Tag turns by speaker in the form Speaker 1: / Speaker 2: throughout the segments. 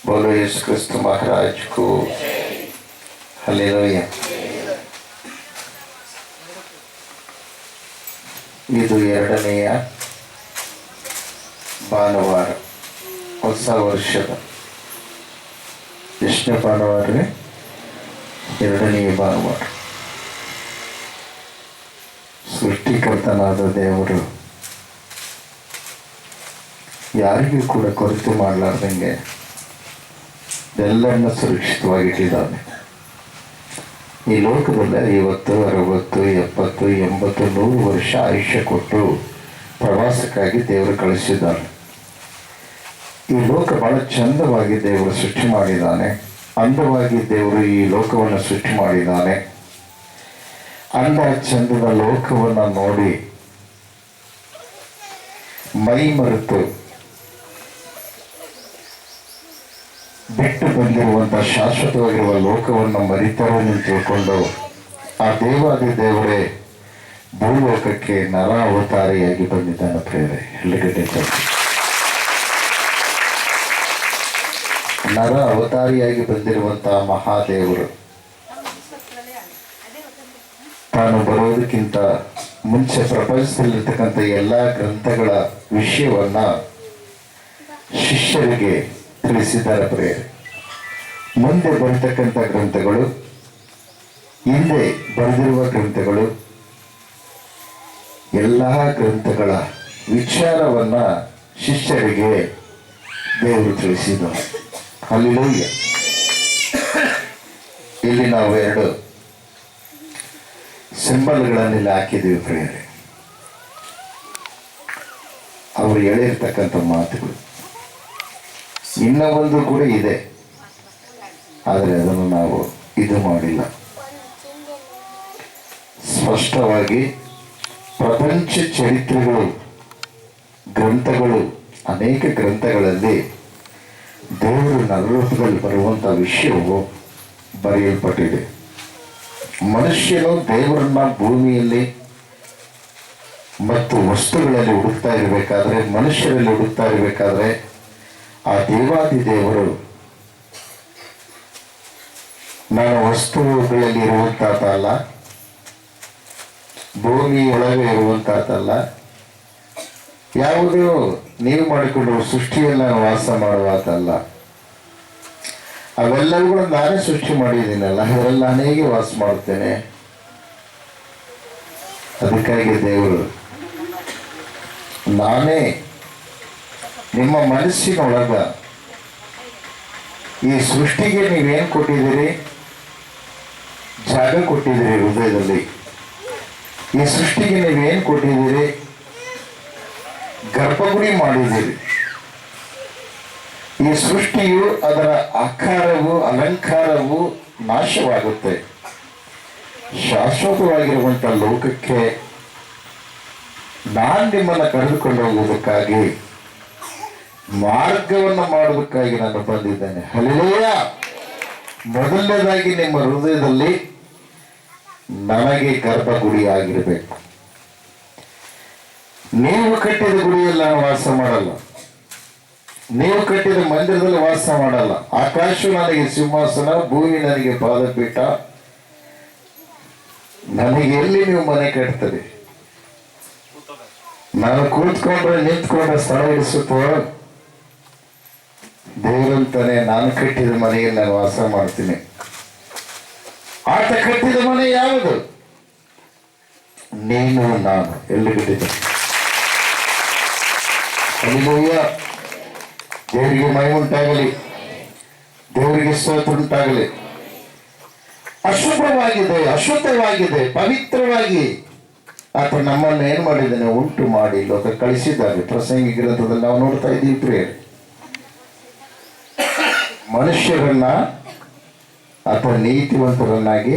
Speaker 1: बोलो यीशु क्रिस्त महाराज को हालेलूया। ಇದು ಎರಡನೆಯ ಭಾನುವಾರ, ಹೊಸ ವರ್ಷದ ಎಷ್ಟನೇ ಭಾನುವಾರ? ಎರಡನೆಯ ಭಾನುವಾರ. ಸೃಷ್ಟಿಕರ್ತನಾದ ದೇವರು ಯಾರಿಗೂ ಕೂಡ ಕೊರತೆ ಮಾಡಲಾರ್ದಂಗೆ ಎಲ್ಲರನ್ನ ಸುರಕ್ಷಿತವಾಗಿಟ್ಟಿದ್ದಾನೆ. ಈ ಲೋಕದಲ್ಲಿ 50, 60, 70, 80, 100 ವರ್ಷ ಆಯುಷ್ಯ ಕೊಟ್ಟು ಪ್ರವಾಸಕ್ಕಾಗಿ ದೇವರು ಕಳಿಸಿದ್ದಾನೆ. ಈ ಲೋಕ ಬಹಳ ಚಂದವಾಗಿ ದೇವರು ಸೃಷ್ಟಿ ಮಾಡಿದ್ದಾನೆ. ಅಂದವಾಗಿ ದೇವರು ಈ ಲೋಕವನ್ನು ಸೃಷ್ಟಿ ಮಾಡಿದ್ದಾನೆ. ಅಂದ ಚಂದದ ಲೋಕವನ್ನು ನೋಡಿ ಮೈ ಮರೆತು ಬಿಟ್ಟು ಬಂದಿರುವಂತಹ ಶಾಶ್ವತವಾಗಿರುವ ಲೋಕವನ್ನು ಮರಿತಾರೆ ಎಂದು ತಿಳ್ಕೊಂಡು ಆ ದೇವಾದಿ ದೇವರೇ ಭೂಲೋಕಕ್ಕೆ ನರ ಅವತಾರಿಯಾಗಿ ಬಂದಿದ್ದಾನೆ. ಪ್ರೇರೆ ಎಲ್ಲಿಗಡೆ ನರ ಅವತಾರಿಯಾಗಿ ಬಂದಿರುವಂತಹ ಮಹಾದೇವರು ತಾನು ಬರೋದಕ್ಕಿಂತ ಮುಂಚೆ ಪ್ರಪಂಚದಲ್ಲಿರ್ತಕ್ಕಂಥ ಎಲ್ಲ ಗ್ರಂಥಗಳ ವಿಷಯವನ್ನ ಶಿಷ್ಯರಿಗೆ ತಿಳಿಸಿದ್ದಾರೆ. ಪ್ರೇರೆ ಮುಂದೆ ಬರತಕ್ಕಂಥ ಗ್ರಂಥಗಳು, ಹಿಂದೆ ಬರೆದಿರುವ ಗ್ರಂಥಗಳು, ಎಲ್ಲ ಗ್ರಂಥಗಳ ವಿಚಾರವನ್ನ ಶಿಷ್ಯರಿಗೆ ದೇವರು ತಿಳಿಸಿದರು. ಹಲ್ಲೆಲೂಯ. ಇಲ್ಲಿ ನಾವು 2 ಸಿಂಬಲ್ಗಳನ್ನೆಲ್ಲ ಹಾಕಿದ್ದೀವಿ ಪ್ರೇರೆ. ಅವರು ಹೇಳಿರ್ತಕ್ಕಂಥ ಮಾತುಗಳು. ಇನ್ನ ಒಂದು ಕೂಡ ಇದೆ, ಆದರೆ ಅದನ್ನು ನಾವು ಇದು ಮಾಡಿಲ್ಲ. ಸ್ಪಷ್ಟವಾಗಿ ಪ್ರಪಂಚ ಚರಿತ್ರೆಗಳು, ಗ್ರಂಥಗಳು, ಅನೇಕ ಗ್ರಂಥಗಳಲ್ಲಿ ದೇವರು ನರರೂಪದಲ್ಲಿ ಬರುವಂಥ ವಿಷಯವು ಬರೆಯಲ್ಪಟ್ಟಿದೆ. ಮನುಷ್ಯನು ದೇವರನ್ನ ಭೂಮಿಯಲ್ಲಿ ಮತ್ತು ವಸ್ತುಗಳಲ್ಲಿ ಹುಡುಕ್ತಾ ಇರಬೇಕಾದ್ರೆ, ಮನುಷ್ಯರಲ್ಲಿ ಹುಡುಕ್ತಾ ಇರಬೇಕಾದ್ರೆ ಆ ದೇವಾದಿ ದೇವರು ನಾನು ವಸ್ತುಗಳಲ್ಲಿ ಇರುವಂತಹದ್ದಲ್ಲ, ಭೂಮಿಯೊಳಗೆ ಇರುವಂತಹದ್ದಲ್ಲ, ಯಾವುದೋ ನೀವು ಮಾಡಿಕೊಂಡು ಸೃಷ್ಟಿಯಲ್ಲಿ ನಾನು ವಾಸ ಮಾಡುವುದಲ್ಲ, ಅವೆಲ್ಲವುಗಳು ನಾನೇ ಸೃಷ್ಟಿ ಮಾಡಿದ್ದೀನಲ್ಲ, ಅದರಲ್ಲಿ ನಾನು ಹೇಗೆ ವಾಸ ಮಾಡ್ತೇನೆ? ಅದಕ್ಕಾಗಿ ದೇವರು ನಾನೇ ನಿಮ್ಮ ಮನಸ್ಸಿನೊಳಗ ಈ ಸೃಷ್ಟಿಗೆ ನೀವೇನು ಕೊಟ್ಟಿದ್ದೀರಿ? ಜಾಗ ಕೊಟ್ಟಿದ್ದೀರಿ ಹೃದಯದಲ್ಲಿ. ಈ ಸೃಷ್ಟಿಗೆ ನೀವೇನು ಕೊಟ್ಟಿದ್ದೀರಿ? ಗರ್ಭಗುಡಿ ಮಾಡಿದ್ದೀರಿ. ಈ ಸೃಷ್ಟಿಯು ಅದರ ಆಕಾರವು, ಅಲಂಕಾರವು ನಾಶವಾಗುತ್ತೆ. ಶಾಶ್ವತವಾಗಿರುವಂಥ ಲೋಕಕ್ಕೆ ನಾನು ನಿಮ್ಮನ್ನು ಕರೆದುಕೊಂಡು ಹೋಗುವುದಕ್ಕಾಗಿ, ಮಾರ್ಗವನ್ನು ಮಾಡುವುದಕ್ಕಾಗಿ ನಾನು ಬಂದಿದ್ದೇನೆ. ಹಲ್ಲೆಲೂಯಾ. ಮೊದಲನೇದಾಗಿ ನಿಮ್ಮ ಹೃದಯದಲ್ಲಿ ನನಗೆ ಗರ್ಭಗುಡಿ ಆಗಿರಬೇಕು. ನೀವು ಕಟ್ಟಿದ ಗುಡಿಯಲ್ಲಿ ನಾನು ವಾಸ ಮಾಡಲ್ಲ, ನೀವು ಕಟ್ಟಿದ ಮಂದಿರದಲ್ಲಿ ವಾಸ ಮಾಡಲ್ಲ. ಆಕಾಶ ನನಗೆ ಸಿಂಹಾಸನ, ಭೂಮಿ ನನಗೆ ಪಾದಪೀಠ. ನನಗೆ ಎಲ್ಲಿ ನೀವು ಮನೆ ಕಟ್ತದೆ? ನಾನು ಕೂತ್ಕೊಂಡ್ರೆ ನಿಂತ್ಕೊಂಡ್ರೆ ಸ್ಥಳ ಹಿಡಿಸುತ್ತೋ? ದೇವರಂತಾನೆ ನಾನು ಕಟ್ಟಿದ ಮನೆಯಲ್ಲಿ ನಾನು ವಾಸ ಮಾಡ್ತೀನಿ. ಆತ ಕಟ್ಟಿದ ಮನೆ ಯಾವುದು? ನೀನು ನಾನು. ಎಲ್ಲಿ ಕಟ್ಟಿದ್ದೆ? ಹಲ್ಲೆಲೂಯಾ. ದೇವರಿಗೆ ಮಹಿಮೆ ಉಂಟಾಗಲಿ, ದೇವರಿಗೆ ಸ್ತೋತ್ರ ಉಂಟಾಗಲಿ. ಅಶುಭವಾಗಿದೆ, ಅಶುದ್ಧವಾಗಿದೆ, ಪವಿತ್ರವಾಗಿ ಆತ ನಮ್ಮನ್ನು ಏನು ಮಾಡಿದ್ದಾನೆ? ಉಂಟು ಮಾಡಿ ಲೋಕ ಕಳಿಸಿದ್ದಾರೆ. ಪ್ರಸಂಗಿ ಗ್ರಂಥದಲ್ಲಿ ನಾವು ನೋಡ್ತಾ ಇದ್ದೀವಿ ಪ್ರಿಯರೇ. ಮನುಷ್ಯರನ್ನ ಆತ ನೀತಿವಂತರನ್ನಾಗಿ,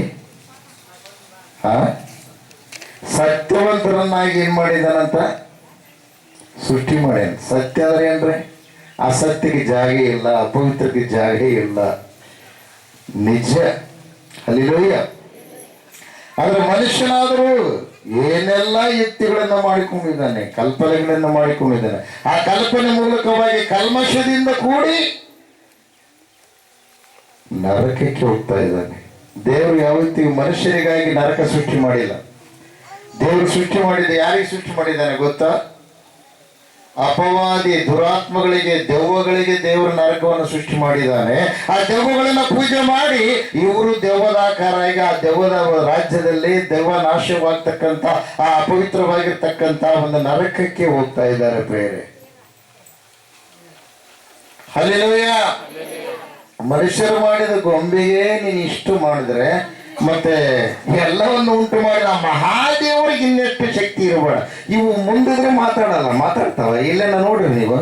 Speaker 1: ಸತ್ಯವಂತರನ್ನಾಗಿ ಏನ್ ಮಾಡಿದಾನಂತ? ಸೃಷ್ಟಿ ಮಾಡ್ಯಾನ. ಸತ್ಯ ಅಂದ್ರೆ ಏನ್ರಿ? ಅಸತ್ಯಕ್ಕೆ ಜಾಗ ಇಲ್ಲ, ಅಪವಿತ್ರಕ್ಕೆ ಜಾಗ ಇಲ್ಲ, ನಿಜ. ಹಲ್ಲೆಲೂಯ. ಆದ್ರೆ ಮನುಷ್ಯನಾದರೂ ಏನೆಲ್ಲ ಯುಕ್ತಿಗಳನ್ನ ಮಾಡಿಕೊಂಡಿದ್ದಾನೆ, ಕಲ್ಪನೆಗಳನ್ನ ಮಾಡಿಕೊಂಡಿದ್ದಾನೆ. ಆ ಕಲ್ಪನೆ ಮೂಲಕವಾಗಿ ಕಲ್ಮಶದಿಂದ ಕೂಡಿ ನರಕಕ್ಕೆ ಹೋಗ್ತಾ ಇದ್ದಾನೆ. ದೇವರು ಯಾವತ್ತಿಗೂ ಮನುಷ್ಯರಿಗಾಗಿ ನರಕ ಸೃಷ್ಟಿ ಮಾಡಿಲ್ಲ. ದೇವರು ಸೃಷ್ಟಿ ಮಾಡಿದ ಯಾರಿಗೆ ಸೃಷ್ಟಿ ಮಾಡಿದ್ದಾನೆ ಗೊತ್ತಾ? ಅಪವಾದಿ ದುರಾತ್ಮಗಳಿಗೆ, ದೆವ್ವಗಳಿಗೆ ದೇವರು ನರಕವನ್ನು ಸೃಷ್ಟಿ ಮಾಡಿದ್ದಾನೆ. ಆ ದೆವ್ವಗಳನ್ನ ಪೂಜೆ ಮಾಡಿ ಇವರು ದೆವ್ವದ ಆಕಾರ ಆಗಿ ಆ ದೆವ್ವದ ರಾಜ್ಯದಲ್ಲಿ ದೆವ್ವ ನಾಶವಾಗ್ತಕ್ಕಂಥ ಆ ಅಪವಿತ್ರವಾಗಿರ್ತಕ್ಕಂಥ ಒಂದು ನರಕಕ್ಕೆ ಹೋಗ್ತಾ ಇದ್ದಾರೆ ಪ್ರೇರೆ. ಹಲ್ಲೆಲೂಯಾ. ಮನುಷ್ಯರು ಮಾಡಿದ ಗೊಂಬೆಗೆ ನೀನು ಇಷ್ಟು ಮಾಡಿದ್ರೆ ಮತ್ತೆ ಎಲ್ಲವನ್ನು ಉಂಟು ಮಾಡಿ ಆ ಮಹಾದೇವರಿಗೆ ಇನ್ನೆಷ್ಟು ಶಕ್ತಿ ಇರಬೇಡ. ಇವು ಮುಂದಿದ್ರೆ ಮಾತಾಡಲ್ಲ, ಮಾತಾಡ್ತಾವ. ಇಲ್ಲೇನ ನೋಡ್ರಿ ನೀವು,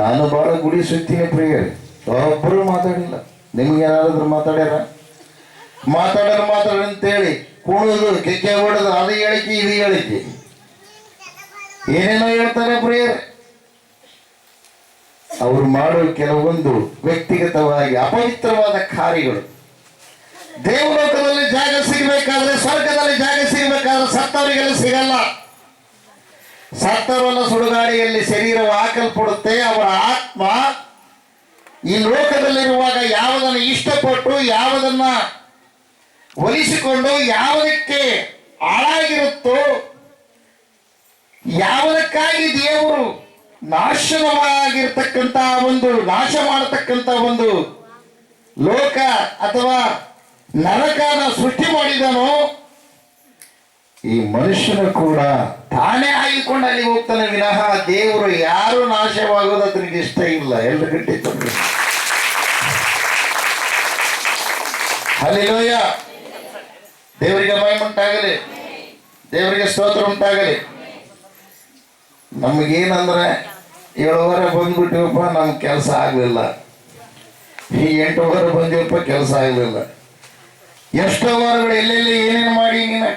Speaker 1: ನಾನು ಬಹಳ ಗುಡಿ ಸುತ್ತೀನಿ ಪ್ರಿಯರೇ, ಒಬ್ಬರು ಮಾತಾಡಿಲ್ಲ. ನಿಮ್ಗೆ ಯಾರಾದ್ರೂ ಮಾತಾಡ್ರಿ ಅಂತೇಳಿ ಕುಣಿದು ಕೆಕ್ಕೆ ಹೊಡೆದು ಅದು ಹೇಳಿಕೆ ಇದು ಹೇಳಿಕೆ ಏನೇನೋ ಹೇಳ್ತಾರೆ ಪ್ರಿಯರೇ. ಅವರು ಮಾಡುವ ಕೆಲವೊಂದು ವ್ಯಕ್ತಿಗತವಾಗಿ ಅಪವಿತ್ರವಾದ ಕಾರ್ಯಗಳು. ದೇವಲೋಕದಲ್ಲಿ ಜಾಗ ಸಿಗಬೇಕಾದ್ರೆ, ಸ್ವರ್ಗದಲ್ಲಿ ಜಾಗ ಸಿಗಬೇಕಾದ್ರೆ ಸತ್ತವರಿಗೆಲ್ಲ ಸಿಗಲ್ಲ. ಸತ್ತವರನ್ನ ಸುಡುಗಾಡಿಯಲ್ಲಿ ಶರೀರವು ಹಾಕಲ್ಪಡುತ್ತೆ. ಅವರ ಆತ್ಮ ಈ ಲೋಕದಲ್ಲಿರುವಾಗ ಯಾವುದನ್ನು ಇಷ್ಟಪಟ್ಟು, ಯಾವುದನ್ನ ಒಲಿಸಿಕೊಂಡು, ಯಾವುದಕ್ಕೆ ಹಾಳಾಗಿರುತ್ತೋ, ಯಾವುದಕ್ಕಾಗಿ ದೇವರು ನಾಶ ಮಾಡತಕ್ಕಂಥ ಒಂದು ಲೋಕ ಅಥವಾ ನರಕನ ಸೃಷ್ಟಿ ಮಾಡಿದನೋ, ಈ ಮನುಷ್ಯನು ಕೂಡ ತಾನೇ ಆಗಿಕೊಂಡು ಅಲ್ಲಿ ಹೋಗ್ತಾನೆ ವಿನಃ ದೇವರು ಯಾರು ನಾಶವಾಗೋದು ಅದನಿಗೆ ಇಷ್ಟ ಇಲ್ಲ. ಎಲ್ರು ಗಟ್ಟಿ ತಂದ್ರೆ ಹಲ್ಲೆಲೂಯ. ದೇವರಿಗೆ ಮಹಿಮೆ ಉಂಟಾಗಲಿ, ದೇವರಿಗೆ ಸ್ತೋತ್ರ ಉಂಟಾಗಲಿ. ನಮಗೇನಂದ್ರೆ 7 ಬಂದ್ಬಿಟ್ಟಿವಪ್ಪ, ನಮ್ಗೆ ಕೆಲಸ ಆಗಲಿಲ್ಲ. ಈ 8 ಬಂದಿವಪ್ಪ, ಕೆಲಸ ಆಗಲಿಲ್ಲ. ಎಷ್ಟೋ ವಾರಗಳು ಎಲ್ಲೆಲ್ಲಿ ಏನೇನು ಮಾಡಿ ನೀನು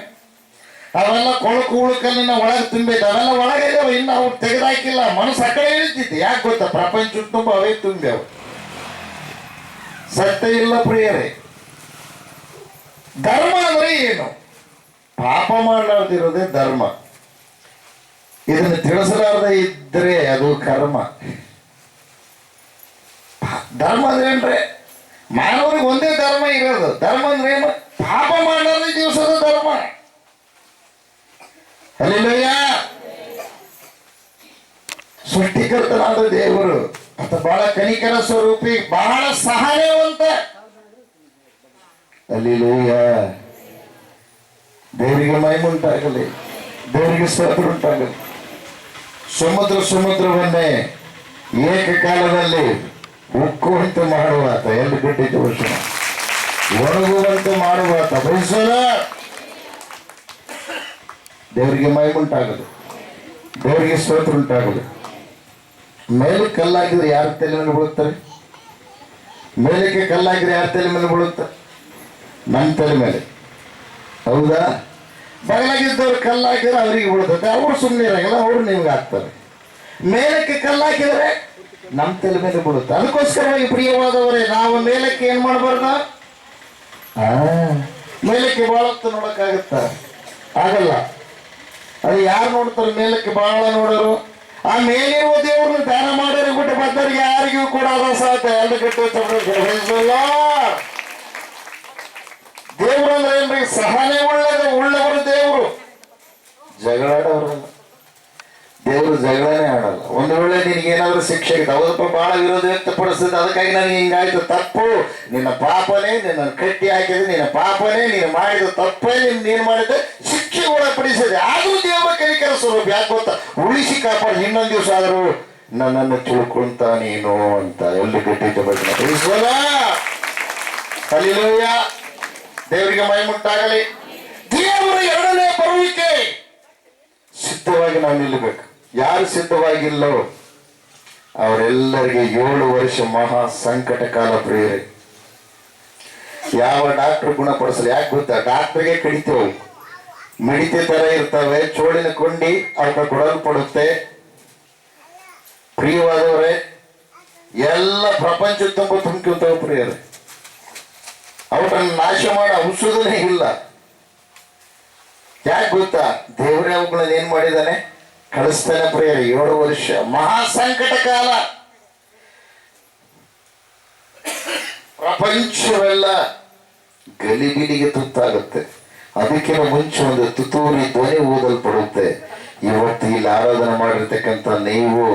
Speaker 1: ಅವೆಲ್ಲ ಕೊಳಕು ಉಳುಕಲ್ಲಿನ ಒಳಗೆ ತುಂಬಿದ್ದ, ಅವೆಲ್ಲ ಒಳಗೆ ಇದಾವೆ, ಇನ್ನು ಅವ್ರು ತೆಗೆದಾಕಿಲ್ಲ. ಮನಸ್ಸು ಆ ಕಡೆ ಇಳಿತಿತ್ತು. ಯಾಕೆ ಗೊತ್ತಾ? ಪ್ರಪಂಚ ತುಂಬ ಅವೇ ತುಂಬ್ಯಾವ. ಸತ್ಯ ಇಲ್ಲ ಪ್ರಿಯರೇ. ಧರ್ಮ ಅಂದ್ರೆ ಏನು? ಪಾಪ ಮಾಡಲಾರ್ದಿರೋದೇ ಧರ್ಮ. ಇದನ್ನು ತಿಳಿಸಲಾರ್ದ ಇದ್ರೆ ಅದು ಕರ್ಮ. ಧರ್ಮ ಅಂದ್ರೆ ಏನ್ರೆ? ಮಾನವರಿಗೆ ಒಂದೇ ಧರ್ಮ ಇರೋದು. ಧರ್ಮ ಅಂದ್ರೆ ಏನು? ಪಾಪ ಮಾಡಲಾರ್ದ ದಿವಸದ ಧರ್ಮ. ಹಲ್ಲೆಲೂಯ. ಸೃಷ್ಟಿಕರ್ತನಾದ ದೇವರು ಆತ ಬಹಳ ಕನಿಕರ ಸ್ವರೂಪಿ, ಬಹಳ ಸಹಾಯವಂತ. ಹಲ್ಲೆಲೂಯ. ದೇವರಿಗೆ ಮಹಿಮೆ ಉಂಟಾಗಲಿ, ದೇವರಿಗೆ ಸ್ತೋತ್ರ ಉಂಟಾಗಲಿ. ಸಮುದ್ರವನ್ನೇ ಏಕಕಾಲದಲ್ಲಿ ಉಕ್ಕುವಂತೆ ಮಾಡುವಾತ, ಎಲ್ಲಿ ಬಿಟ್ಟಿದ್ದು ವರ್ಷ ಒಣಗುವಂತೆ ಮಾಡುವಾತ. ಬಯಸೋಣ. ದೇವರಿಗೆ ಮಹಿಮೆ ಉಂಟಾಗಲಿ, ದೇವರಿಗೆ ಸ್ತೋತ್ರ ಉಂಟಾಗಲಿ. ಮೇಲೆ ಕಲ್ಲಾಕಿದ್ರೆ ಯಾರ ತಲೆ ಮೇಲೆ ಬೀಳುತ್ತಾರೆ? ಮೇಲಕ್ಕೆ ಕಲ್ಲಾಕಿದ್ರೆ ಯಾರ ತಲೆ ಮೇಲೆ ಬೀಳುತ್ತೆ? ನನ್ನ ತಲೆ ಮೇಲೆ. ಹೌದಾ? ಬಗಲಾಗಿದ್ದವ್ರು ಕಲ್ಲಾಕಿದ್ರೆ ಅವರಿಗೆ ಬೀಳ್ತದೆ, ಅವ್ರು ಸುಮ್ಮನೆ ಇರಂಗಿಲ್ಲ, ಅವರು ನಿಮ್ಗೆ ಹಾಕ್ತಾರೆ. ಮೇಲಕ್ಕೆ ಕಲ್ಲಾಕಿದ್ರೆ ನಮ್ಮ ತಲೆ ಮೇಲೆ ಬೀಳುತ್ತೆ. ಅದಕ್ಕೋಸ್ಕರವಾಗಿ ಪ್ರಿಯವಾದವರೇ, ನಾವು ಮೇಲಕ್ಕೆ ಏನ್ ಮಾಡಬಾರ್ದ? ಮೇಲಕ್ಕೆ ಬಹಳ ಹೊತ್ತು ನೋಡಕ್ಕಾಗತ್ತ? ಆಗಲ್ಲ. ಅದು ಯಾರು ನೋಡ್ತಾರೆ? ಮೇಲಕ್ಕೆ ಬಹಳ ನೋಡೋರು. ಆ ಮೇಲಿರುವ ದೇವ್ರನ್ನ ಧ್ಯಾನ ಮಾಡೋರು ಬಿಟ್ಟು ಬಂದವ್ರಿಗೆ ಯಾರಿಗೂ ಕೂಡ ಅದ ಸಾಧ್ಯ. ಎಲ್ಲ ಗಟ್ಟಿ ದೇವ್ರು ಅಂದ್ರೆ ಏನ್ರಿ? ಸಹನೆ ಉಳ್ಳವರು ದೇವರು. ಜಗಳಾಡೋರಲ್ಲ. ದೇವರು ಜಗಳನೇ ಆಡಲ್ಲ. ಒಂದು ವೇಳೆ ನಿನಗೇನಾದ್ರೂ ಶಿಕ್ಷೆ ಆಗಿದೆ, ಹೌದಪ್ಪ ಬಹಳ ವಿರೋಧ ವ್ಯಕ್ತಪಡಿಸ್ತದೆ, ಅದಕ್ಕಾಗಿ ನನಗೆ ಹಿಂಗಾಯ್ತು, ತಪ್ಪು, ನಿನ್ನ ಪಾಪನೇ, ನಿನ್ನ ಕಟ್ಟಿ ಹಾಕಿದೆ, ನಿನ್ನ ಪಾಪನೇ, ನೀನು ಮಾಡಿದ ತಪ್ಪೇ, ನೀನು ಮಾಡಿದ ಶಿಕ್ಷೆ ಒಳಪಡಿಸಿದೆ. ಆದ್ರೂ ದೇವರ ಕನಿಕರ ಸ್ವರೂಪ. ಯಾಕೆ ಗೊತ್ತಾ? ಉಳಿಸಿ ಕಾಪಾಡಿ. ಇನ್ನೊಂದು ದಿವಸ ಆದರೂ ನನ್ನನ್ನು ತಿಳ್ಕೊಂತ ನೀನು ಅಂತ ಎಲ್ಲಿ ಗಟ್ಟಿದ್ದ ಬಗ್ಗೆ ಹಲ್ಲೆಲೂಯ. ದೇವರಿಗೆ ಮಹಿಮೆ ಉಂಟಾಗಲಿ. ದೇವರ ಎರಡನೇ ಬರುವಿಕೆ ಸಿದ್ಧವಾಗಿ ನಾವು ನಿಲ್ಲಬೇಕು. ಯಾರು ಸಿದ್ಧವಾಗಿಲ್ಲೋ ಅವರೆಲ್ಲರಿಗೆ 7 ವರ್ಷ ಮಹಾ ಸಂಕಟ ಕಾಲ ಪ್ರಿಯರೇ. ಯಾವ ಡಾಕ್ಟರ್ ಗುಣಪಡಿಸಲಿ. ಯಾಕೆ ಗೊತ್ತಾ? ಡಾಕ್ಟರ್ಗೆ ಕಡಿತೇವೆ, ಮಿಡಿತೆ ತರ ಇರ್ತವೆ, ಚೋಳಿನ ಕೊಂಡಿ ಅವಕ್ಕೆ ಕೊಡಲ್ಪಡುತ್ತೆ. ಪ್ರಿಯವಾದವರೇ, ಎಲ್ಲ ಪ್ರಪಂಚ ತುಂಬ ತುಂಬ್ಕೊಂತವೆ ಪ್ರಿಯರೇ. ಅವರನ್ನು ನಾಶ ಮಾಡೋ ಔಷಧನೇ ಇಲ್ಲ. ಯಾಕೆ ಗೊತ್ತಾ? ದೇವರೇ ಅವುಗಳನ್ನ ಏನ್ ಮಾಡಿದಾನೆ? ಕಳಿಸ್ತಾನೆ ಪ್ರಿಯರೇ. 7 ವರ್ಷ ಮಹಾ ಸಂಕಟ ಕಾಲ. ಪ್ರಪಂಚವೆಲ್ಲ ಗಲಿಬಿಲಿಗೆ ತುತ್ತಾಗುತ್ತೆ. ಅದಕ್ಕಿಂತ ಮುಂಚೆ ಒಂದು ತುತ್ತೂರಿ ಧ್ವನಿ ಓದಲ್ಪಡುತ್ತೆ. ಇವತ್ತು ಇಲ್ಲಿ ಆರಾಧನೆ ಮಾಡಿರ್ತಕ್ಕಂಥ ನೀವು,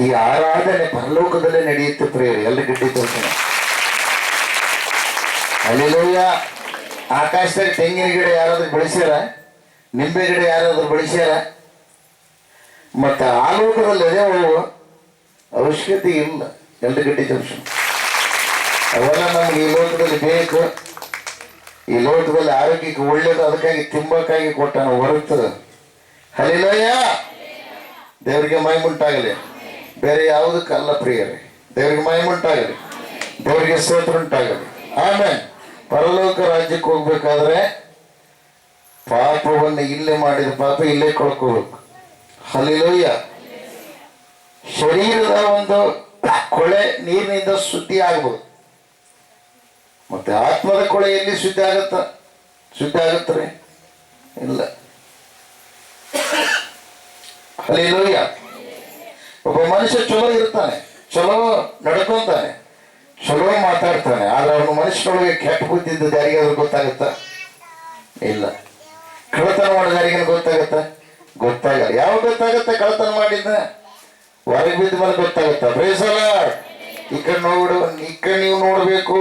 Speaker 1: ಈ ಆರಾಧನೆ ಪರಲೋಕದಲ್ಲೇ ನಡೆಯುತ್ತೆ ಪ್ರಿಯರು. ಎಲ್ಲ ಗಟ್ಟಿ ತೋರಿಸೋಣ. ಅಲ್ಲೆಲ್ಲೂಯ್ಯ. ಆಕಾಶದಲ್ಲಿ ತೆಂಗಿನ ಗಿಡ ಯಾರಾದ್ರೂ ಬೆಳೆಸ್ಯಾರ? ನಿಂಬೆ ಗಿಡ ಯಾರಾದ್ರೂ ಬೆಳೆಸ್ಯಾರ? ಮತ್ತೆ ಆ ಲೋಕದಲ್ಲಿ ಅದೇ ಅವಶ್ಯಕತೆ ಇಲ್ಲ. ಎಲ್ಲ ಗಟ್ಟಿ ತೋರಿಸೋಣ. ಅವೆಲ್ಲ ನಮ್ಗೆ ಈ ಲೋಕದಲ್ಲಿ ಬೇಕು, ಈ ಲೋಕದಲ್ಲಿ ಆರೋಗ್ಯಕ್ಕೆ ಒಳ್ಳೇದು, ಅದಕ್ಕಾಗಿ ತಿಂಬಕ್ಕಾಗಿ ಕೊಟ್ಟಾನ ಹೊರತು. ಹಲ್ಲೆಲೂಯಾ. ದೇವರಿಗೆ ಮಹಿಮುಂಟಾಗಲಿ. ಬೇರೆ ಯಾವುದಕ್ಕಲ್ಲ ಪ್ರಿಯರೇ. ದೇವರಿಗೆ ಮಹಿಮುಂಟಾಗಲಿ, ದೇವರಿಗೆ ಸ್ತೋತ್ರ ಉಂಟಾಗಲಿ. ಆಮೇಲೆ ಪರಲೋಕ ರಾಜ್ಯಕ್ಕೆ ಹೋಗ್ಬೇಕಾದ್ರೆ ಪಾಪವನ್ನು ಇಲ್ಲೇ ಮಾಡಿದ ಪಾಪ ಇಲ್ಲೇ ಕಳ್ಕೋಬೇಕು. ಹಲ್ಲೆಲೂಯಾ. ಶರೀರದ ಒಂದು ಕೊಳೆ ನೀರಿನಿಂದ ಶುದ್ಧಿ ಆಗ್ಬೋದು. ಮತ್ತೆ ಆತ್ಮದ ಕೊಳೆ ಎಲ್ಲಿ ಶುದ್ಧಿ ಆಗುತ್ತಾರೆ? ಇಲ್ಲ. ಹಲ್ಲೆಲೂಯಾ. ಒಬ್ಬ ಮನುಷ್ಯ ಚಲೋ ಇರ್ತಾನೆ, ಚಲೋ ನಡ್ಕೊಂತಾನೆ, ಚಲೋ ಮಾತಾಡ್ತಾನೆ, ಆದ್ರೆ ಅವನು ಮನುಷ್ಯನೊಳಗೆ ಕೆಟ್ಟ ಬುದ್ಧಿದ್ದು ಯಾರಿಗಾದ್ರೂ ಗೊತ್ತಾಗುತ್ತಾ? ಇಲ್ಲ. ಕಳ್ಳತನ ಮಾಡೋ ಯಾರಿಗೇನು ಗೊತ್ತಾಗಲ್ಲ. ಯಾವಾಗ ಗೊತ್ತಾಗುತ್ತೆ? ಕಳ್ಳತನ ಮಾಡಿದ್ದ ಹೊರಗೆ ಬಿದ್ದ ಮೇಲೆ ಗೊತ್ತಾಗುತ್ತಾ? Praise the Lord. ಈ ಕಡೆ ನೀವು ನೋಡ್ಬೇಕು.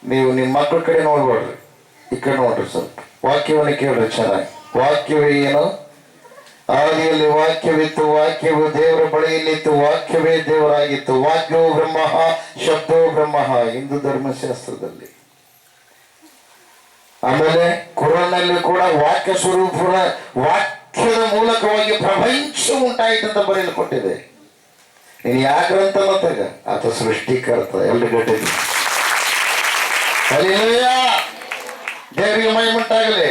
Speaker 1: ನೀವು ನಿಮ್ಮ ಮಕ್ಕಳ ಕಡೆ ನೋಡ್ಬೇಡ್ರಿ, ಈ ಕಡೆ ನೋಡ್ರಿ. ಸ್ವಲ್ಪ ವಾಕ್ಯವನ್ನು ಕೇಳ್ರಿ ಚೆನ್ನಾಗಿ. ವಾಕ್ಯವೇ ಏನು? ಆದಿಯಲ್ಲಿ ವಾಕ್ಯವಿತ್ತು, ವಾಕ್ಯವು ದೇವರ ಬಳಿಯಲ್ಲಿತ್ತು, ವಾಕ್ಯವೇ ದೇವರಾಗಿತ್ತು, ವಾಕ್ಯವೋ ಬ್ರಹ್ಮ, ಶಬ್ದವೋ ಬ್ರಹ್ಮ. ಹಿಂದೂ ಧರ್ಮಶಾಸ್ತ್ರದಲ್ಲಿ. ಆಮೇಲೆ ಕುರಾನ್ನಲ್ಲಿ ಕೂಡ ವಾಕ್ಯ ಸ್ವರೂಪದ ವಾಕ್ಯದ ಮೂಲಕವಾಗಿ ಪ್ರಪಂಚ ಉಂಟಾಯಿತಂತ ಬರೆಯಲ್ಪಟ್ಟಿದೆ. ನೀನು ಯಾಕ್ರಂತ ಮತ್ತಾಗ ಆತ ಸೃಷ್ಟಿಕರ್ತ. ಎಲ್ಲ ಗಟ್ಟಿದೆ. ಹಲ್ಲೆಲೂಯಾ. ದೇವರಿಗೆ ಮಹಿಮುಂಟಾಗಲಿ.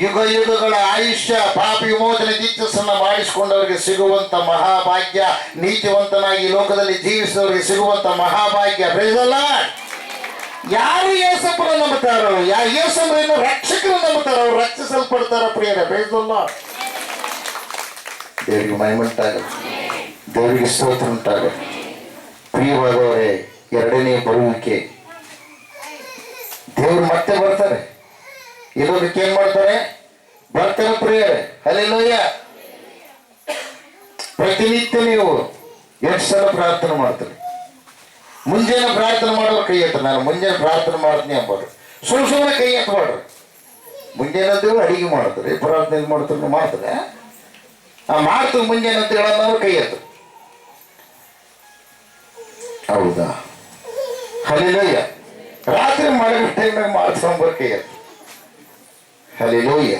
Speaker 1: ಯುಗ ಯುಗಗಳ ಆಯುಷ್ಯ ಪಾಪ ವಿಮೋಚನೆ ದೀಕ್ಷಸನ್ನ ಮಾಡಿಸಿಕೊಂಡವರಿಗೆ ಸಿಗುವಂತ ಮಹಾಭಾಗ್ಯ, ನೀತಿವಂತನಾಗಿ ಲೋಕದಲ್ಲಿ ಜೀವಿಸಿದವರಿಗೆ ಸಿಗುವಂತ ಮಹಾಭಾಗ್ಯ. Price the lord. ಯಾರು ಯೇಸಪ್ಪನ ನಂಬುತ್ತಾರೋ, ಯೇಸಪ್ಪನ ರಕ್ಷಕರು ನಂಬುತ್ತಾರೋ ಅವ್ರು ರಕ್ಷಿಸಲ್ಪಡ್ತಾರ ಪ್ರಿಯರೇ. Praise the Lord. ದೇವರಿಗೆ ಮಹಿಮುಂಟಾಗಲಿ, ದೇವರಿಗೆ ಸ್ತೋತ್ರ ಉಂಟಾಗಲಿ. ಪ್ರಿಯವಾದವರೇ, ಎರಡನೇ ಬರುವಿಕೆ ದೇವರು ಮತ್ತೆ ಬರ್ತಾರೆ. ಇರೋದಕ್ಕೆ ಏನ್ ಮಾಡ್ತಾರೆ? ಬರ್ತಾರೆ ಪ್ರಿಯರೇ. ಹಲ್ಲೆಲೂಯಾ. ಪ್ರತಿನಿತ್ಯ ನೀವು ಎಷ್ಟು ಸಲ ಪ್ರಾರ್ಥನೆ ಮಾಡ್ತೀರಿ? ಮುಂಜಾನೆ ಪ್ರಾರ್ಥನೆ ಮಾಡೋರು ಕೈ ಎತ್ತ. ನಾನು ಮುಂಜಾನೆ ಪ್ರಾರ್ಥನೆ ಮಾಡ್ತೀನಿ ಅಂಬೋದು. ಸುಮ್ಮನೆ ಕೈ ಎತ್ತಬೇಡ್ರಿ. ಮುಂಜಾನೆ ಅಡಿಗೆ ಮಾಡ್ತಾರೆ, ಪ್ರಾರ್ಥನೆ ಮಾಡ್ತಾರೆ. ಮಾಡ್ತೀವಿ ಮುಂಜಾನೆ ಅಂತ ಹೇಳೋದವ್ರು ಕೈ ಎತ್ತು. ಹೌದಾ? ಹಲ್ಲೆಲೂಯಾ. ರಾತ್ರಿ ಮಲಗೋ ಟೈಮ್ನಾಗ ಮಾಡ್ಸ್ಕೊಂಬರ್ ಕೈ ಎತ್ತು. ಹಲ್ಲೆಲೂಯಾ.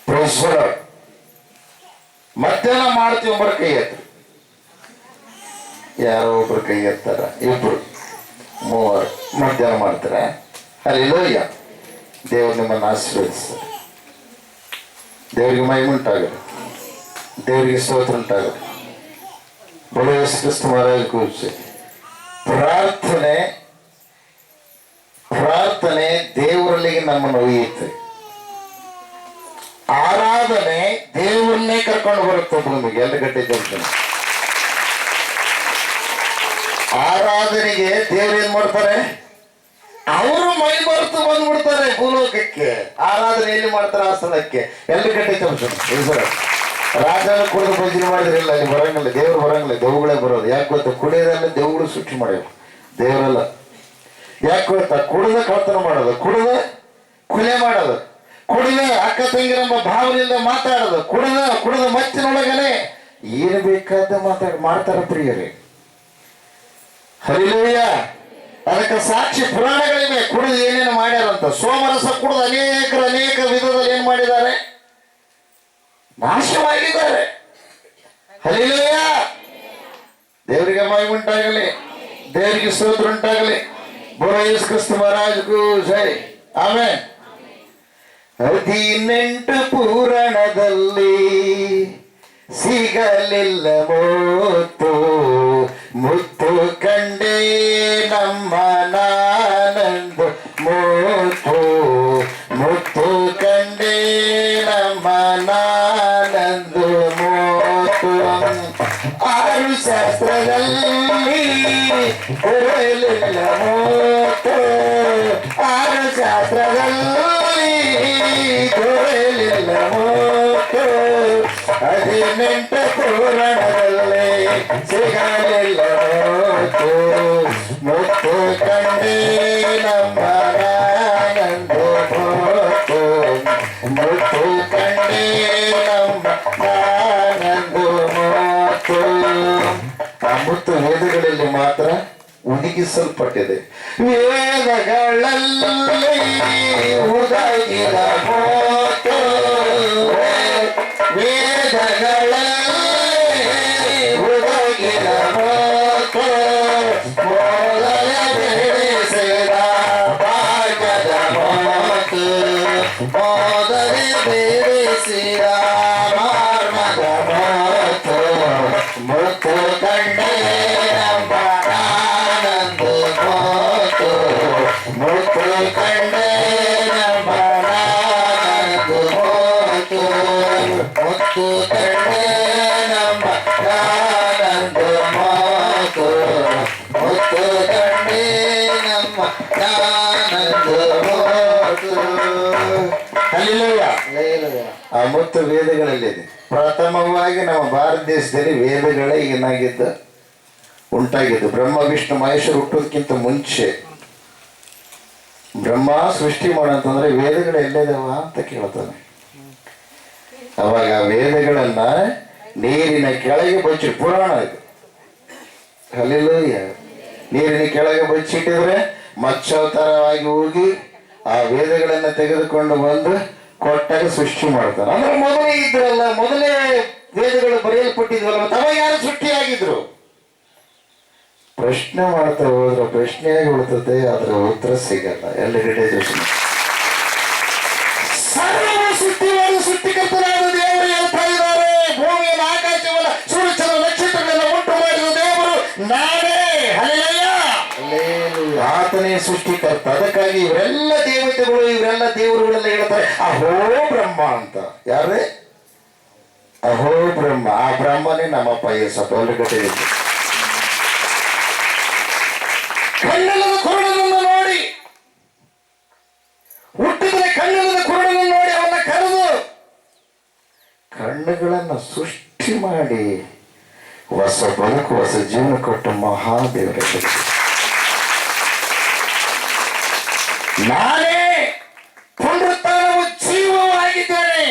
Speaker 1: Praise the lord. ಮಧ್ಯಾಹ್ನ ಮಾಡ್ತೀವಿ ಒಬ್ಬರು ಕೈ ಎತ್ತು. ಯಾರೋ ಒಬ್ರು ಕೈ ಎತ್ತಾರ, ಇಬ್ರು ಮೂವರು ಮಧ್ಯಾಹ್ನ ಮಾಡ್ತಾರೆ. ಹಲ್ಲೆಲೂಯಾ. ದೇವರು ನಿಮ್ಮನ್ನು ಆಶೀರ್ವದಿಸ್ತಾರೆ. ದೇವರಿಗೆ ಮಹಿಮುಂಟಾಗಲಿ, ದೇವರಿಗೆ ಸ್ತೋತ್ರ ಉಂಟಾಗಲಿ. ಬೋಲೋ ಯೇಸು ಕ್ರಿಸ್ತ ಮಹಾರಾಜ ಕೂರ್ಚಿ. ಪ್ರಾರ್ಥನೆ ದೇವರಲ್ಲಿಗೆ ನಮ್ಮನ್ನು ಒಯ್ಯುತ್ತೆ. ಆರಾಧನೆ ದೇವರನ್ನೇ ಕರ್ಕೊಂಡು ಬರುತ್ತೆ ಭೂಮಿಗೆ. ಎಲ್ಲ ಗಟ್ಟಿ ತೋರಿಸ್ತೀನಿ. ಆರಾಧನೆಗೆ ದೇವ್ರು ಏನ್ ಮಾಡ್ತಾರೆ? ಅವರು ಮೈ ಮರೆತು ಬಂದ್ಬಿಡ್ತಾರೆ ಭೂಲೋಕಕ್ಕೆ. ಆರಾಧನೆ ಎಲ್ಲಿ ಮಾಡ್ತಾರೆ? ಆ ಸ್ಥಳಕ್ಕೆ. ಎಲ್ಲ ಗಟ್ಟಿ ತೋರಿಸ್ತೀನಿ. ರಾಜನ ಕುಡಿದು ಭಜನೆ ಮಾಡಿದ್ರಿಲ್ಲ, ಅಲ್ಲಿ ಬರಂಗಿಲ್ಲ, ದೇವ್ರು ಬರಂಗಿಲ್ಲ, ದೇವುಗಳೇ ಬರೋದು. ಯಾಕೆ ಗೊತ್ತಾ? ಕುಡಿಯೋದಲ್ಲ ದೇವುಗಳು ಸೃಷ್ಟಿ ಮಾಡ್ಯಾವ, ದೇವರಲ್ಲ. ಯಾಕೆ ಗೊತ್ತಾ? ಕುಡಿದ ಕಳ್ತನ ಮಾಡೋದು, ಕುಡಿದ ಕೊಲೆ ಮಾಡೋದು, ಕುಡಿದ ಅಕ್ಕ ತಂಗಿರಂಬ ಭಾವನೆಯಿಂದ ಮಾತಾಡೋದು, ಕುಡಿದ ಮತ್ತಿನೊಳಗನೆ ಏನು ಬೇಕಾದ ಮಾಡ್ತಾರ ಪ್ರಿಯರೇ. ಹಲ್ಲೆಲೂಯಾ. ಅದಕ್ಕೆ ಸಾಕ್ಷಿ ಪುರಾಣಗಳಿವೆ. ಕುಡಿದು ಏನೇನು ಮಾಡ್ಯಾರಂತ. ಸೋಮರಸ ಕುಡಿದು ಅನೇಕ ವಿಧದಲ್ಲಿ ಏನ್ ಮಾಡಿದ್ದಾರೆ? ನಾಶವಾಗಿದ್ದಾರೆ. ಹಲ್ಲೆಲೂಯಾ. ದೇವರಿಗೆ ಮಹಿಮುಂಟಾಗಲಿ, ದೇವರಿಗೆ ಸ್ತೋತ್ರ ಉಂಟಾಗಲಿ. ಬೋಲೋ ಯೇಸು ಕ್ರಿಸ್ತ ಮಹಾರಾಜಗೂ ಜೈ. ಆಮೆನ್. 18 ಪುರಾಣದಲ್ಲಿ ಸಿಗಲಿಲ್ಲ ಮುತ್ತು ಕಂಡೇ ನಮ್ಮ ನಾನಂದು ಮುತ್ತು ಕಂಡೇ ನಮ್ಮ ನಾನಂದು ಆರು ಶಾಸ್ತ್ರದಲ್ಲಿ ದೊರೆಯಲಿಲ್ಲ ಮೂತು, ಆರು ಶಾಸ್ತ್ರದಲ್ಲಿ ದೊರೆಯಲಿಲ್ಲ ಮೂತು, 18 ಪುರಾಣದಲ್ಲಿ ಸಿಗಲಿಲ್ಲ ಮೂತು, ಮುತ್ತು ಕಂಡೇ ನಮ್ಮ ನಾನಂದು ಮೂತು, ಮುತ್ತು ಕಂಡೇ ನಮ್ಮ ನಾನಂದು ಮೂತು. ಆ ಮುತ್ತು ವೇದಗಳಲ್ಲಿ ಮಾತ್ರ ಒದಗಿಸಲ್ಪಟ್ಟಿದೆ. ವೇದಗಳಲ್ಲಿ ಉದಗಿದ ಮೂತು, ವೇದಗಳಲ್ಲಿ ಉದಗಿದ ಮೂತು, ಮೊದಲ ಬೆಳೆಸಿದ ಭಾಗ್ಯದ ಮೂತು, ಮೊದಲ ಬೆಳೆಸಿದ ಮಾರ್ಮದ ಮೂತು, ಮುತ್ತು ಕಂಡೇ ನಮ್ಮ ಆನಂದ ಮೂತು, ಮುತ್ತು ಕಂಡೇ ನಮ್ಮ ಆನಂದ ಮೂತು, ಮುತ್ತು ಕಂಡೇ ನಮ್ಮ ಆನಂದ ಮೂತು, ಮುತ್ತು ಕಂಡೇ ನಮ್ಮ ಆನಂದ ಮೂತು. ಹಲ್ಲೆಲೂಯಾ. ಆ ಮುತ್ತು ವೇದಗಳಲ್ಲಿದೆ. ಪ್ರಥಮವಾಗಿ ನಮ್ಮ ಭಾರತ ದೇಶದಲ್ಲಿ ವೇದಗಳೇ ಉಂಟಾಗಿದ್ದು. ಬ್ರಹ್ಮ ವಿಷ್ಣು ಮಹೇಶ್ವರ ಹುಟ್ಟೋದಕ್ಕಿಂತ ಮುಂಚೆ ಬ್ರಹ್ಮ ಸೃಷ್ಟಿ ಮಾಡಂತಂದ್ರೆ ವೇದಗಳು ಎಲ್ಲಿದಾವ ಅಂತ ಕೇಳ್ತಾನೆ. ಅವಾಗ ವೇದಗಳನ್ನ ನೀರಿನ ಕೆಳಗೆ ಬಚ್ಚಿ, ಪುರಾಣ ಇದು, ಹಲ್ಲೆಲೂಯಾ. ನೀರಿನ ಕೆಳಗೆ ಬಚ್ಚಿಟ್ಟಿದ್ರೆ ಮತ್ಸ್ಯಾವತಾರವಾಗಿ ಹೋಗಿ ಆ ವೇದಗಳನ್ನ ತೆಗೆದುಕೊಂಡು ಬಂದು ಕೊಟ್ಟಾಗ ಸೃಷ್ಟಿ ಮಾಡ್ತಾನೆ. ಅಂದ್ರೆ ಮೊದಲೇ ಇದ್ರಲ್ಲ, ಮೊದಲೇ ವೇದಗಳು ಬರೆಯಲ್ಪಟ್ಟಿದ್ವಲ್ಲ, ಮತ್ತೆ ಅವಾಗ ಯಾರು ಸೃಷ್ಟಿಯಾಗಿದ್ರು? ಪ್ರಶ್ನೆ ಮಾಡ್ತಾ ಹೋದ್ರೆ ಪ್ರಶ್ನೆಯಾಗಿ ಉಳಿತದೆ, ಅದರ ಉತ್ತರ ಸಿಗಲ್ಲ. ಎಲ್ಲೆಡೆ ಸರ್ವ ಸೃಷ್ಟಿಕರ್ತನಾದ ದೇವರು ಹೇಳ್ತಾ ಇದ್ದಾರೆ, ಭೂಮಿಯನ್ನು ಆಕಾಶವನ್ನ ಸೂರ್ಯಚಂದ್ರ ನಕ್ಷತ್ರಗಳನ್ನ ಉಂಟು ಮಾಡಿದ ದೇವರು ನಾನೇ. ಹಲ್ಲೆಲೂಯಾ. ಆತನೇ ಸೃಷ್ಟಿಕರ್ತ. ಅದಕ್ಕಾಗಿ ಇವರೆಲ್ಲ ದೇವತೆಗಳು, ಇವರೆಲ್ಲ ದೇವರುಗಳೆಲ್ಲ ಹೇಳ್ತಾರೆ ಅಹೋ ಬ್ರಹ್ಮ ಅಂತ. ಯಾರೇ? ಅಹೋ ಬ್ರಹ್ಮ. ಆ ಬ್ರಹ್ಮನೇ ನಮ್ಮಪ್ಪ ಯೇಸಪ್ಪ. ಒಳಗಡೆ ಕಣ್ಣಲ್ಲದ ಕುರುಡನನ್ನು ನೋಡಿ, ಹುಟ್ಟಿದರೆ ಕಣ್ಣಲ್ಲದ ಕುರುಡನನ್ನು ನೋಡಿ ಅವನ್ನ ಕರೆದು ಕಣ್ಣುಗಳನ್ನ ಸೃಷ್ಟಿ ಮಾಡಿ ಹೊಸ ಬದುಕು, ಹೊಸ ಜೀವನ ಕೊಟ್ಟ ಮಹಾದೇವರ. ನಾನೇ ಪುನರುತ್ಥಾನವು ಜೀವವಾಗಿದ್ದೇನೆ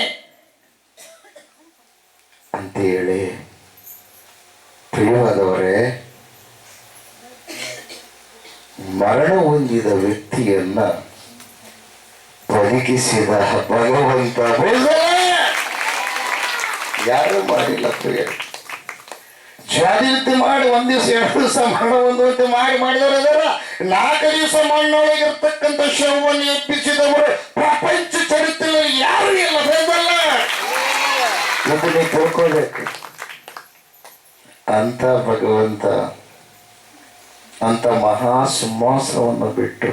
Speaker 1: ಅಂತೇಳಿ, ಪ್ರಿಯವಾದವರೇ, ಮರಣ ಹೊಂದಿದ ವ್ಯಕ್ತಿಯನ್ನ ಬದುಕಿಸಿದ ಭಗವಂತ ಯಾರು ಮಾಡಿಲ್ಲ. ಪ್ರಿಯ ಜಾತಿಯುದ್ಧ ಮಾಡಿ 1 ದಿವಸ 2 ದಿವಸ ಮರಣ ಹೊಂದುವಂತೆ ಮಾಡಿದವರ 4 ದಿವಸ ಮಣ್ಣೊಳಗಿರ್ತಕ್ಕಂಥ ಶವವನ್ನು ಎಬ್ಬಿಸಿದವರು ಪ್ರಪಂಚ ಚರಿತ್ರೆಯಲ್ಲಿ ಯಾರು ಇಲ್ಲ. ಬೇದಲ್ಲ ಇದು ನೀವು ತಿಳ್ಕೊಳ್ಬೇಕು. ಅಂತ ಭಗವಂತ ಅಂತ ಮಹಾ ಸಿಂಹಾಸನವನ್ನು ಬಿಟ್ಟು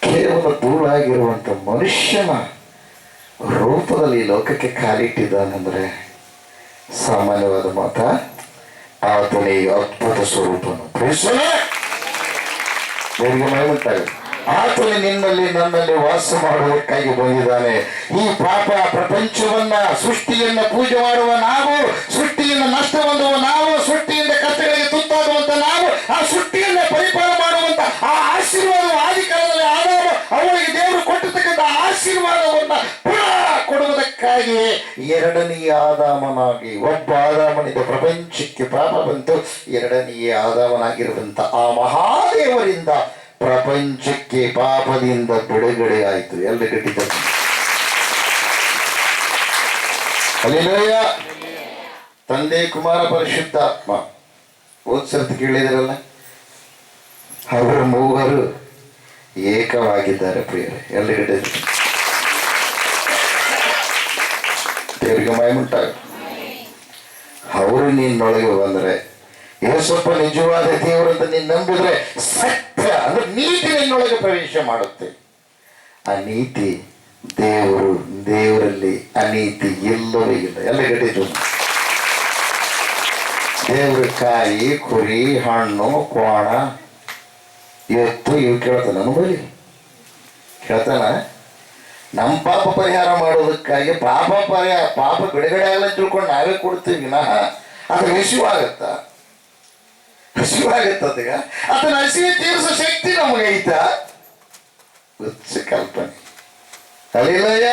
Speaker 1: ಕೇವಲ ಧೂಳಾಗಿರುವಂತ ಮನುಷ್ಯನ ರೂಪದಲ್ಲಿ ಲೋಕಕ್ಕೆ ಕಾಲಿಟ್ಟಿದ್ದಾನೆಂದ್ರೆ ಸಾಮಾನ್ಯವಾದ ಮಾತ. ಆತನೇ ಅದ್ಭುತ ಸ್ವರೂಪನು. ದೇವರಿಗೆ ಮಹಿಮೆಯುಂಟಾಗಲಿ. ಆತನೇ ನಿನ್ನಲ್ಲಿ ನನ್ನಲ್ಲಿ ವಾಸ ಮಾಡುವುದಕ್ಕಾಗಿ ಬಂದಿದ್ದಾನೆ. ಈ ಪಾಪ ಪ್ರಪಂಚವನ್ನ, ಸೃಷ್ಟಿಯನ್ನ ಪೂಜೆ ಮಾಡುವ ನಾವು, ಸೃಷ್ಟಿಯಿಂದ ನಷ್ಟ ಹೊಂದುವ ನಾವು, ಸೃಷ್ಟಿಯಿಂದ ಕಷ್ಟಗಳಿಗೆ ತುತ್ತಾಗುವಂತ ನಾವು, ಆ ಸೃಷ್ಟಿಯನ್ನ ಪರಿಪಾಲನೆ ಮಾಡುವಂತ ಆ ಆಶೀರ್ವಾದ ಆದಿಕಾಲದಲ್ಲಿ ಆದಾಮ ಅವಳಿಗೆ ದೇವರು ಕೊಟ್ಟಿರ್ತಕ್ಕಂಥ ಆಶೀರ್ವಾದವನ್ನ ಪುನಃ ಕೊಡುವುದಕ್ಕಾಗಿ ಎರಡನೆಯ ಆದಾಮನಾಗಿ, ಒಬ್ಬ ಆದಾಮನಿಂದ ಪ್ರಪಂಚಕ್ಕೆ ಪಾಪ ಬಂತು, ಎರಡನೆಯ ಆದಾಮನಾಗಿರುವಂತ ಆ ಮಹಾದೇವರಿಂದ ಪ್ರಪಂಚಕ್ಕೆ ಪಾಪದಿಂದ ಬಿಡುಗಡೆ ಆಯಿತು. ಎಲ್ಲ ಗಟ್ಟಿದ್ದಾರೆ. ಹಲ್ಲೆಲೂಯಾ. ತಂದೆ, ಕುಮಾರ, ಪರಿಶುದ್ಧಾತ್ಮ. ಓದ್ಸರ್ತಿ ಕೇಳಿದ್ರಲ್ಲ, ಅವರು ಮೂವರು ಏಕವಾಗಿದ್ದಾರೆ. ಪ್ರಿಯರೇ, ಎಲ್ಲ ಗಟ್ಟಿದ್ದಾರೆ. ದೇವರಿಗೆ ಮಹಿಮೆಯುಂಟಾಗ. ಅವರು ನಿನ್ನೊಳಗೆ ಬಂದ್ರೆ, ಯೇಸಪ್ಪ ನಿಜವಾದ ದೇವರಂತ ನೀನು ನಂಬಿದ್ರೆ, ಸತ್ಯ ಅಂದ್ರೆ ನೀತಿ ನಿನ್ನೊಳಗೆ ಪ್ರವೇಶ ಮಾಡುತ್ತೆ. ಆ ನೀತಿ ದೇವರು, ದೇವರಲ್ಲಿ ಅನೀತಿ ಎಲ್ಲವೂ ಇಲ್ಲ. ಎಲ್ಲ ಗಟ್ಟಿದ್ರು. ದೇವ್ರ ಕಾಯಿ ಕುರಿ ಹಣ್ಣು ಕೋಣ ಎತ್ತು ಇವು ಕೇಳ್ತಾನ ಬರೀ ಕೇಳ್ತಾನ. ನಮ್ಮ ಪಾಪ ಪರಿಹಾರ ಮಾಡೋದಕ್ಕಾಗಿ ಪಾಪ ಬಿಡುಗಡೆ ಆಗಲ್ಲ ತಿಳ್ಕೊಂಡು ನಾವೇ ಕೊಡ್ತೀವಿ ವಿನಃ ಅದು ಹಸಿವಾಗತ್ತ ಅದೀಗ ಅದನ್ನ ಹಸಿವೆ ತೀರಿಸೋ ಶಕ್ತಿ ನಮಗೆ ಐತ ಹುಚ್ಚ ಕಲ್ಪನೆ. ಅಲ್ಲಿಲ್ಲಯ್ಯ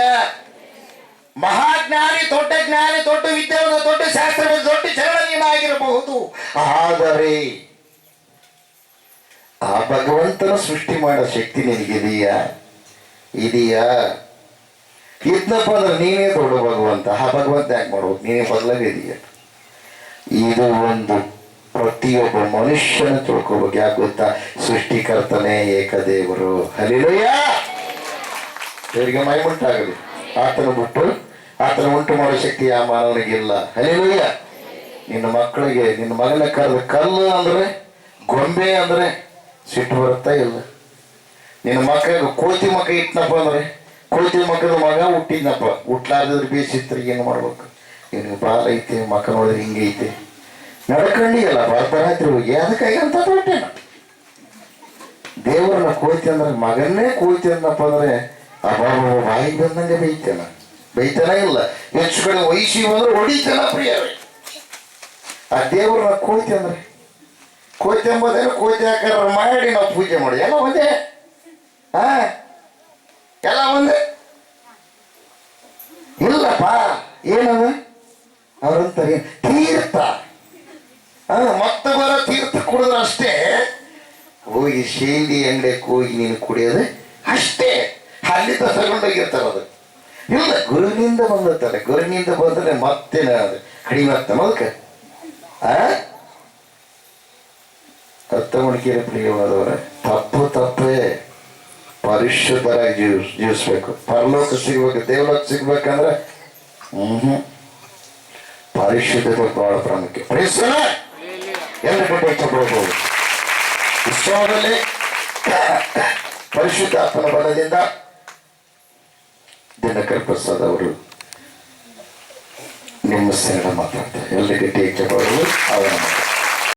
Speaker 1: ಮಹಾಜ್ಞಾನಿ ದೊಡ್ಡ ಜ್ಞಾನಿ ದೊಡ್ಡ ವಿದ್ಯಾವಂತ ದೊಡ್ಡ ಶಾಸ್ತ್ರದ ದೊಡ್ಡ ಚರಣೀಯನಾಗಿರಬಹುದು, ಆದರೆ ಆ ಭಗವಂತನ ಸೃಷ್ಟಿ ಮಾಡೋ ಶಕ್ತಿ ನಿನಗಿದೆಯಾ? ಇದ್ನಪ್ಪ ಅಂದ್ರೆ ನೀನೇ ದೊಡ್ಡ ಭಗವಂತ. ಆ ಭಗವಂತ ಯಾಕೆ ಮಾಡ್ಬೇಕು? ನೀನೇ ಬದಲಾಗಿದೀಯ. ಇದು ಒಂದು ಪ್ರತಿಯೊಬ್ಬ ಮನುಷ್ಯನ ತಿಳ್ಕೋಬೇಕು. ಯಾಕೆ ಗೊತ್ತಾ? ಸೃಷ್ಟಿಕರ್ತನೇ ಏಕದೇವರು. ಹಲ್ಲೆಲೂಯಾ. ದೇವರಿಗೆ ಮಹಿಮುಂಟಾಗಲಿ. ಆತನ ಉಂಟು ಮಾಡೋ ಶಕ್ತಿ ಆ ಮಾನವನಿಗಿಲ್ಲ. ಹಲ್ಲೆಲೂಯಾ. ನಿನ್ನ ಮಕ್ಕಳಿಗೆ ನಿನ್ನ ಮಗನ ಕರೆದ ಕಲ್ಲು ಅಂದ್ರೆ ಗೊಂಬೆ ಅಂದ್ರೆ ಸಿಟ್ಟು ಬರುತ್ತಾ ಇಲ್ಲ? ನಿನ್ನ ಮಕ್ಕಳಿಗೆ ಕೋತಿ ಮಕ್ಕ ಇಟ್ಟನಪ್ಪ ಅಂದ್ರೆ ಕೋತಿ ಮಕ್ಕದ ಮಗ ಹುಟ್ಟಿದ್ನಪ್ಪ, ಹುಟ್ಲಾರ್ದ್ರೆ ಬೇಸಿತ್ರಿ ಏನು ಮಾಡ್ಬೇಕು? ನಿನಗೆ ಬಾಲ ಐತೆ, ಮಕ್ಕ ನೋಡಿದ್ರೆ ಹಿಂಗೆ ಐತೆ, ನಡ್ಕೊಂಡಿಯಲ್ಲ ಬರ್ತಾರಾತ್ರಿ ಹೋಗಿ ಅದಕ್ಕಾಗಿ ಅಂತ ಹೊಟ್ಟೆನ ದೇವ್ರನ್ನ ಕೋತಿ ಅಂದ್ರೆ ಮಗನ್ನೇ ಕೋತಿ ಅಂದಪ್ಪ ಅಂದ್ರೆ ಅಬ್ಬಾಬ ಬಾಯಿಗೆ ಬಂದಂಗೆ ಬೈತಾನ ಇಲ್ಲ. ಹೆಚ್ಚು ಕಡೆ ವಯಸ್ಸಿ ಬಂದ್ರೆ ಹೊಡಿತಾನ ಪ್ರಿಯವೇ. ಆ ದೇವ್ರನ್ನ ಕೋತಿ ಅಂದ್ರೆ ಕೋತಿ ಎಂಬುದೇನು ಕೋತಿ ಆಕಾರ ಮಾಡಿ ನಾವು ಪೂಜೆ ಮಾಡಿ ಎಲ್ಲ ಒಂದೇ. ಎಲ್ಲ ಒಂದೇ ಇಲ್ಲಪ್ಪ. ಏನದ ಅವ್ರಂತಾರೆ ತೀರ್ಥ. ಮತ್ತೆ ಬರೋ ತೀರ್ಥ ಕುಡಿದ್ರೆ ಅಷ್ಟೇ. ಹೋಗಿ ಶೇಂದಿ ಅಂಗಡಿಗೆ ಹೋಗಿ ನೀನು ಕುಡಿಯೋದು ಅಷ್ಟೇ. ಅಲ್ಲಿ ತಗೊಂಡೋಗಿರ್ತಾರ. ಅದು ಇಲ್ಲ ಗುರುವಿನಿಂದ ಬಂದಿರ್ತಾರೆ. ಗುರುವಿನಿಂದ ಬಂದ್ರೆ ಮತ್ತೆ ಕಡಿಮೆ ಆಗ್ತಾನ ಅದಕ್ಕೆ. ಅರ್ಥ ಮಾಡ್ಕೀರ ಪ್ರಿಯವಾದವರ, ತಪ್ಪೇ ಪರಿಶುದ್ಧರಾಗಿ ಜೀವಿಸ್ಬೇಕು. ಪರಲೋಕ ಸಿಗ್ಬೇಕು, ದೇವಲೋಕ ಸಿಗ್ಬೇಕಂದ್ರೆ ಪರಿಶುದ್ಧತೆ ಬಹಳ ಪ್ರಾಮುಖ್ಯ. ಎಲ್ಲ ಕಡೆ ಇಷ್ಟಪಡಬಹುದು. ವಿಶ್ವದಲ್ಲಿ ಪರಿಶುದ್ಧಾತ್ಮನ ಬಲದಿಂದ ದಿನಕರ್ ಪ್ರಸಾದ್ ಅವರು ನಿಮ್ಮ ಸೇರ ಮಾತಾಡ್ತಾರೆ. ಎಲ್ಲ ಗಟ್ಟಿ ಇಷ್ಟಪಡೋದು ಅವರ ಮಾತಾಡ್ತಾರೆ.